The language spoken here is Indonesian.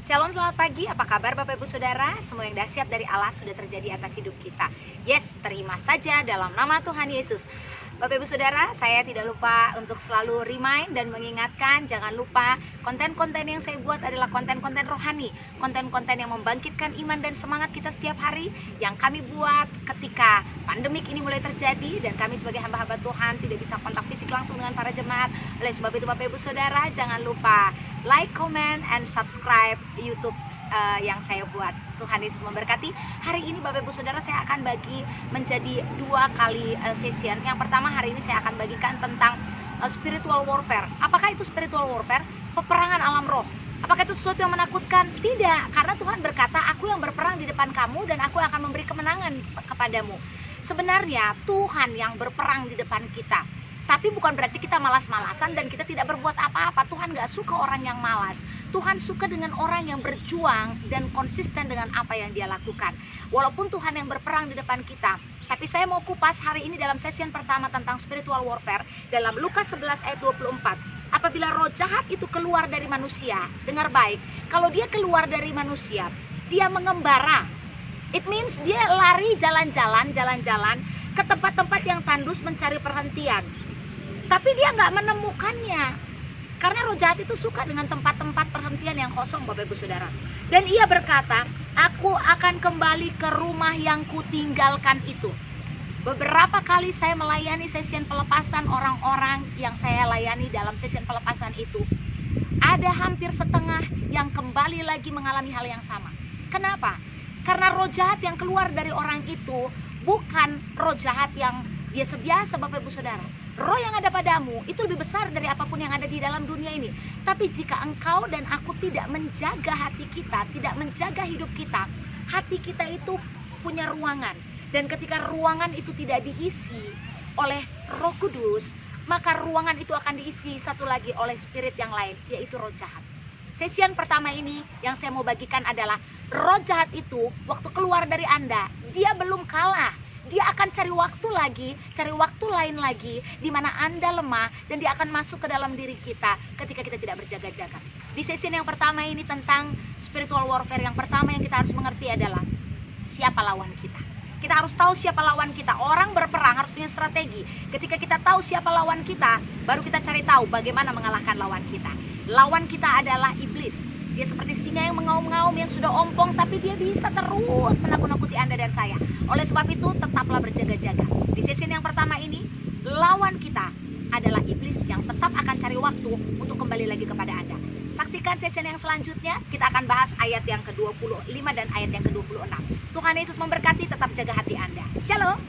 Shalom, selamat pagi. Apa kabar Bapak Ibu Saudara? Semua yang dahsyat dari Allah sudah terjadi atas hidup kita. Yes, terima saja dalam nama Tuhan Yesus. Bapak Ibu Saudara, saya tidak lupa untuk selalu remind dan mengingatkan, jangan lupa konten-konten yang saya buat adalah konten-konten rohani, konten-konten yang membangkitkan iman dan semangat kita setiap hari, yang kami buat ketika pandemik ini mulai terjadi dan kami sebagai hamba-hamba Tuhan tidak bisa kontak fisik langsung dengan para jemaat. Oleh sebab itu Bapak Ibu Saudara, jangan lupa like, comment, and subscribe YouTube yang saya buat. Tuhan Yesus memberkati. Hari ini Bapak Ibu Saudara, saya akan bagi menjadi 2 kali session. Yang pertama, hari ini saya akan bagikan tentang spiritual warfare. Apakah itu spiritual warfare? Peperangan alam roh. Apakah itu sesuatu yang menakutkan? Tidak, karena Tuhan berkata, aku yang berperang di depan kamu dan aku akan memberi kemenangan kepadamu. Sebenarnya Tuhan yang berperang di depan kita, tapi bukan berarti kita malas-malasan dan kita tidak berbuat apa-apa. Tuhan gak suka orang yang malas. Tuhan suka dengan orang yang berjuang dan konsisten dengan apa yang dia lakukan. Walaupun Tuhan yang berperang di depan kita, tapi saya mau kupas hari ini dalam session pertama tentang spiritual warfare dalam Lukas 11 ayat 24. Apabila roh jahat itu keluar dari manusia, dengar baik, kalau dia keluar dari manusia, dia mengembara. It means dia lari jalan-jalan ke tempat-tempat yang tandus mencari perhentian. Tapi dia nggak menemukannya. Karena roh jahat itu suka dengan tempat-tempat perhentian yang kosong, Bapak Ibu Saudara. Dan ia berkata, aku akan kembali ke rumah yang kutinggalkan itu. Beberapa kali saya melayani session pelepasan orang-orang yang saya layani dalam session pelepasan itu. Ada hampir setengah yang kembali lagi mengalami hal yang sama. Kenapa? Karena roh jahat yang keluar dari orang itu bukan roh jahat yang biasa-biasa, Bapak Ibu Saudara. Roh yang ada padamu itu lebih besar dari apapun yang ada di dalam dunia ini. Tapi jika engkau dan aku tidak menjaga hati kita, tidak menjaga hidup kita, hati kita itu punya ruangan. Dan ketika ruangan itu tidak diisi oleh Roh Kudus, maka ruangan itu akan diisi satu lagi oleh spirit yang lain, yaitu roh jahat. Session pertama ini yang saya mau bagikan adalah roh jahat itu waktu keluar dari Anda, dia belum kalah. Dia akan cari waktu lain lagi di mana Anda lemah, dan dia akan masuk ke dalam diri kita ketika kita tidak berjaga-jaga. Di session yang pertama ini tentang spiritual warfare, yang pertama yang kita harus mengerti adalah siapa lawan kita. Kita harus tahu siapa lawan kita. Orang berperang harus punya strategi. Ketika kita tahu siapa lawan kita, baru kita cari tahu bagaimana mengalahkan lawan kita. Lawan kita adalah iblis. Dia seperti singa yang mengaum-ngaum, yang sudah ompong, tapi dia bisa terus menakut-nakuti Anda dan saya. Oleh sebab itu, tetaplah berjaga-jaga. Di sesi yang pertama ini, lawan kita adalah iblis yang tetap akan cari waktu untuk kembali lagi kepada Anda. Saksikan sesi yang selanjutnya, kita akan bahas ayat yang ke-25 dan ayat yang ke-26. Tuhan Yesus memberkati, tetap jaga hati Anda. Shalom.